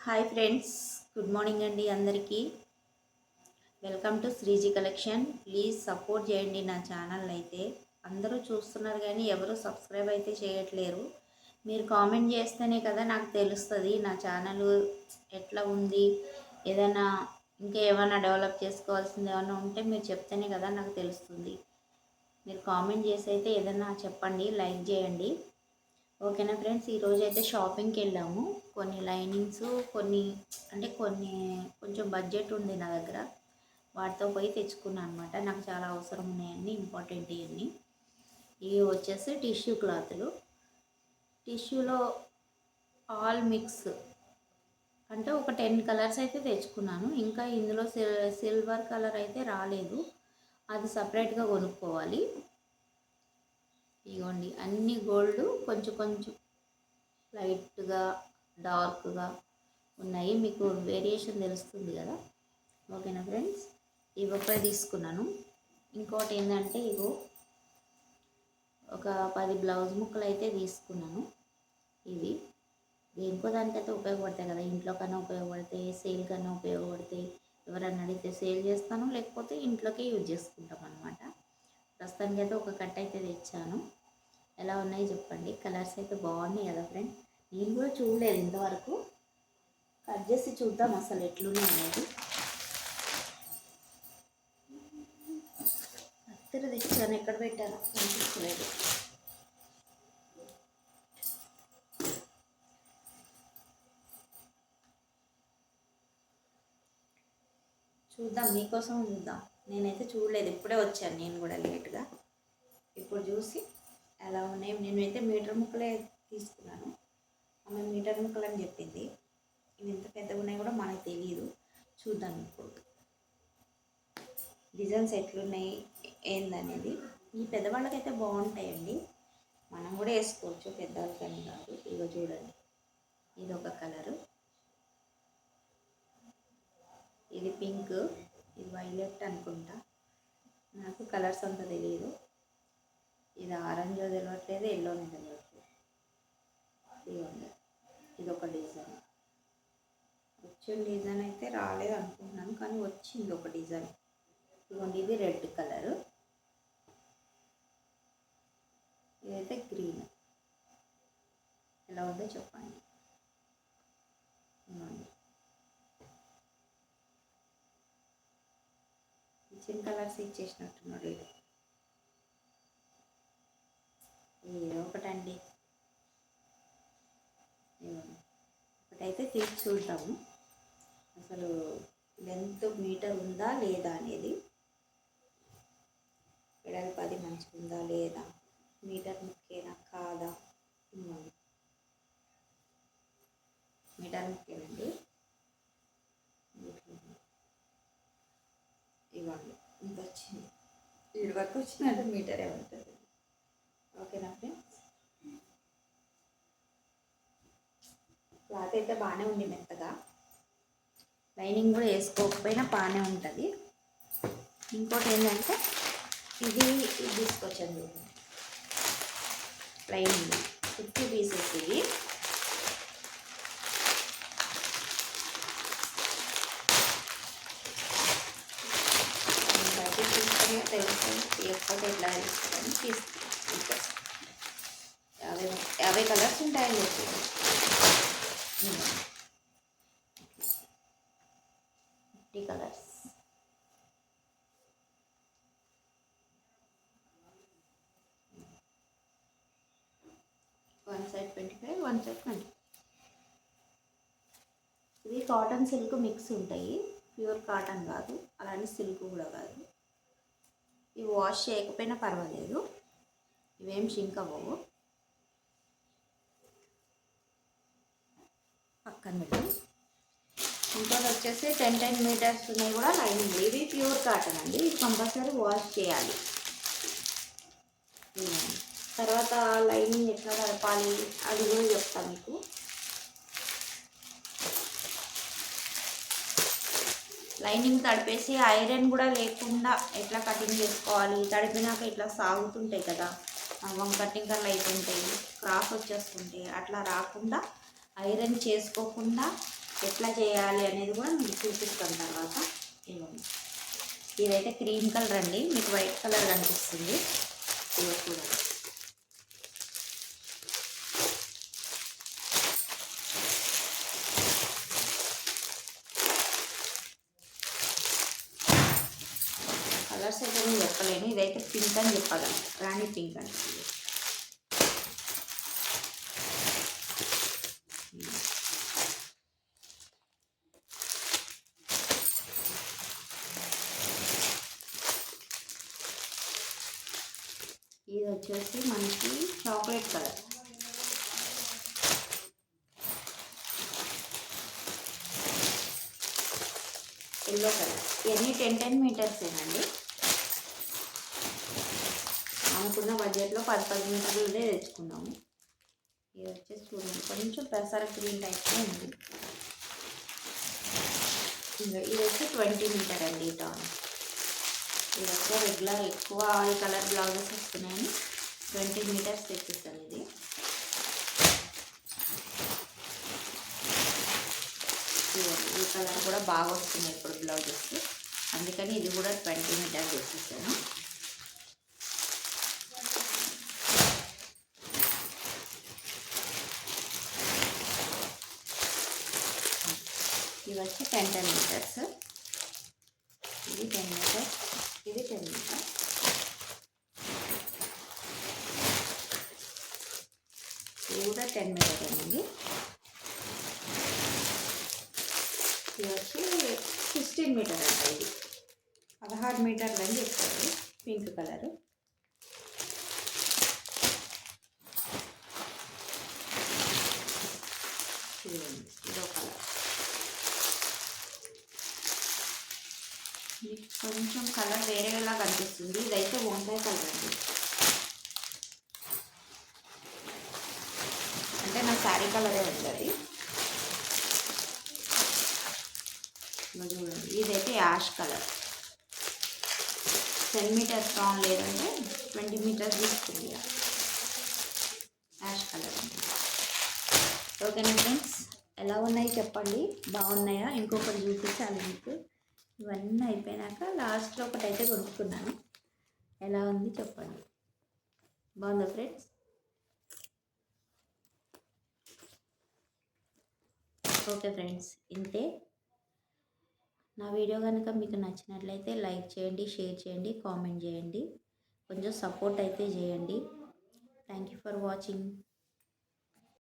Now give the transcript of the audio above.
Hi friends, good morning అండి అందరికీ. Welcome to Sreeji collection. Please support చేయండి నా ఛానల్. అయితే అందరూ చూస్తున్నారు కానీ ఎవరు సబ్స్క్రైబ్ అయితే చేయట్లేరు. మీరు కామెంట్ చేస్తేనే కదా నాకు తెలుస్తుంది నా ఛానల్ ఎట్లా ఉంది, ఏదైనా ఇంకా ఏమైనా డెవలప్ చేసుకోవాల్సింది ఏమైనా ఉంటే మీరు చెప్తేనే కదా నాకు తెలుస్తుంది. మీరు కామెంట్ చేసి అయితే ఏదైనా చెప్పండి, లైక్ చేయండి. ఓకేనా ఫ్రెండ్స్, ఈరోజు అయితే షాపింగ్కి వెళ్ళాము. కొన్ని లైనింగ్స్, కొన్ని కొంచెం బడ్జెట్ ఉంది నా దగ్గర, వాటితో పోయి తెచ్చుకున్నాను అనమాట. నాకు చాలా అవసరం ఉన్నాయన్నీ, ఇంపార్టెంట్ ఇవన్నీ. ఇవి వచ్చేసి టిష్యూ క్లాతులు. టిష్యూలో ఆల్ మిక్స్ అంటే ఒక 10 కలర్స్ అయితే తెచ్చుకున్నాను. ఇంకా ఇందులో సిల్వర్ కలర్ అయితే రాలేదు, అది సపరేట్గా కొనుక్కోవాలి. ఇగోండి అన్ని గోల్డ్, కొంచెం కొంచెం లైట్గా డార్క్గా ఉన్నాయి, మీకు వేరియేషన్ తెలుస్తుంది కదా. ఓకేనా ఫ్రెండ్స్, ఇవి ఒకటి తీసుకున్నాను. ఇంకోటి ఏంటంటే ఇగో ఒక 10 బ్లౌజ్ ముక్కలు అయితే తీసుకున్నాను. ఇవి దేనికో దానికైతే ఉపయోగపడతాయి కదా, ఇంట్లో కన్నా ఉపయోగపడతాయి, సేల్ కన్నా ఉపయోగపడతాయి. ఎవరైనా అడిగితే సేల్ చేస్తాను, లేకపోతే ఇంట్లోకే యూజ్ చేసుకుంటాం అనమాట. ప్రస్తుతానికి అయితే ఒక కట్ అయితే తెచ్చాను. ఎలా ఉన్నాయి చెప్పండి. కలర్స్ అయితే బాగున్నాయి కదా ఫ్రెండ్. నేను కూడా చూడలేదు ఇంతవరకు, కట్ చేసి చూద్దాం అసలు ఎట్లున్నాయి అనేది. కత్తెర తెచ్చాను, ఎక్కడ పెట్టాను కనిపించలేదు. చూద్దాం, మీకోసం చూద్దాం. నేనైతే చూడలేదు, ఇప్పుడే వచ్చాను నేను కూడా లేట్గా. ఇప్పుడు చూసి ఎలా ఉన్నాయి. నేనైతే మీటర్ ముక్కలే తీసుకున్నాను. ఆమె మీటర్ ముక్కలు అని చెప్పింది. ఇవి ఎంత పెద్దగా ఉన్నాయి కూడా మనకు తెలియదు. చూద్దాం ఇప్పుడు డిజైన్స్ ఎట్లున్నాయి ఏందనేది. ఈ పెద్దవాళ్ళకైతే బాగుంటాయండి, మనం కూడా వేసుకోవచ్చు, పెద్దవాళ్ళకని కాదు. ఇగో చూడండి, ఇది ఒక కలరు, ఇది పింక్, ఇది వైలెట్ అనుకుంటా, నాకు కలర్స్ అంతా తెలియదు. ఇది ఆరెంజ్ తెలియట్లేదు, ఎల్లోనే తెలియట్లేదు. ఇదిగోండి, ఇది ఒక డిజైన్. వచ్చిన డిజైన్ అయితే రాలేదు అనుకుంటున్నాను, కానీ వచ్చింది ఒక డిజైన్. ఇదిగోండి, ఇది రెడ్ కలరు, ఇదైతే గ్రీన్. ఎలా ఉందో చెప్పండి. ఇదిగోండి, ఇచ్చిన కలర్స్ ఇచ్చేసినట్టున్నాడు. ఏదో ఒకటండి, ఒకటైతే తీసి చూద్దాము అసలు లెంత్ మీటర్ ఉందా లేదా అనేది. వెడల్పు 10 మంచిగా ఉందా లేదా, మీటర్ ముక్కేనా కాదా. మీటర్ ముక్కేనండి. ఇవ్వండి, ఇంత వచ్చింది. వీడి వరకు వచ్చిందంటే మీటరే ఉంటుంది. ఓకేనా ఫ్రెండ్స్, క్లాత్ అయితే బాగానే ఉంది, మెత్తగా. లైనింగ్ కూడా వేసుకోకపోయినా బాగానే ఉంటుంది. ఇంకోటి ఏంటంటే ఇది తీసుకొచ్చాను లైనింగ్ 50 పీసెస్. ఇవి ప్యాకెట్ తీసుకొని తెలుసుకొని తీయకపోతే ఎట్లా తెలుసుకొని తీసుకుంటాను. 50 కలర్స్ ఉంటాయని చెప్పి 50 colours. One side 25, one side 20. ఇది కాటన్ సిల్క్ మిక్స్ ఉంటాయి, ప్యూర్ కాటన్ కాదు, అలానే సిల్క్ కూడా కాదు. ఇవి వాష్ చేయకపోయినా పర్వాలేదు, ఇవేం షింక్ అవ్వవు. పక్కన పెట్టి ఇంకోటి వచ్చేసి 10 మీటర్స్ ఉన్నాయి కూడా లైనింగ్. ఇవి ప్యూర్ కాటన్ అండి, ఇది కంపల్సరీ వాష్ చేయాలి. తర్వాత లైనింగ్ ఎట్లా కలపాలి అది కూడా చెప్తాను మీకు. లైనింగ్ తడిపేసి ఐరన్ కూడా లేకుండా ఎట్లా కటింగ్ చేసుకోవాలి, తడిపినాక ఇట్లా సాగుతుంటాయి కదా, కటింగ్ కళ్ళు అవుతుంటాయి, క్రాస్ వచ్చేస్తుంటాయి, అట్లా రాకుండా ఐరన్ చేసుకోకుండా ఎట్లా చేయాలి అనేది కూడా మీకు చూపిస్తాను తర్వాత. ఇవ్వండి, ఇదైతే క్రీమ్ కలర్ అండి, మీకు వైట్ కలర్ కనిపిస్తుంది. ఇవి చూడండి. కలర్స్ అయితే నేను చెప్పలేను, ఇదైతే పింక్ అని చెప్పగలను, రాణి పింక్ అని. ఇది వచ్చేసి మనకి చాక్లెట్ కలర్. Yellow colour. ఇవన్నీ 10 మీటర్సేనండి. అనుకున్న బడ్జెట్లో 10 మీటర్లదే తెచ్చుకున్నాము. ఇది వచ్చేసి చూడండి, కొంచెం పెసర గ్రీన్ టైప్లో ఉంది. ఇది వచ్చి 20 మీటర్ అండి ఈ టాన్. ఇది వచ్చే రెగ్యులర్ ఎక్కువ ఈ కలర్ బ్లౌజెస్ వస్తున్నాయని 20 మీటర్స్ తెచ్చిస్తాను. ఇది ఈ కలర్ కూడా బాగా వస్తున్నాయి ఇప్పుడు బ్లౌజెస్, అందుకని ఇది కూడా 20 మీటర్స్ తెచ్చిస్తాను. ఇవి వచ్చి 10 మీటర్స్. ఇది 10 మీటర్స్, ఇది 10 మీటర్స్. ఇది కూడా 10 మీటర్ అండి. ఇది వచ్చి 16 మీటర్ అంట. ఇది 16 మీటర్లు అని చెప్తారు. Pink colour. ఇదో కలర్. కొంచెం కలర్ వేరేలా కనిపిస్తుంది. ఇదైతే వంకాయ కలర్ అండి, అంటే నా శారీ కలరే ఉంటుంది. చూడండి, ఇదైతే యాష్ కలర్. 10 మీటర్స్ స్ట్రాంగ్ లేదంటే 20 మీటర్స్ తీసుకుంది. యాష్ కలర్ అండి. ఓకేనా ఫ్రెండ్స్, ఎలా ఉన్నాయి చెప్పండి, బాగున్నాయా? ఇంకొకటి చూపించాలి మీకు. ఇవన్నీ అయిపోయినాక లాస్ట్లో ఒకటైతే కొనుక్కున్నాను. ఎలా ఉంది చెప్పండి, బాగుందా ఫ్రెండ్స్? ఓకే ఫ్రెండ్స్, ఇంతే. నా వీడియో కనుక మీకు నచ్చినట్లయితే లైక్ చేయండి, షేర్ చేయండి, కామెంట్ చేయండి, కొంచెం సపోర్ట్ అయితే చేయండి. Thank you for watching.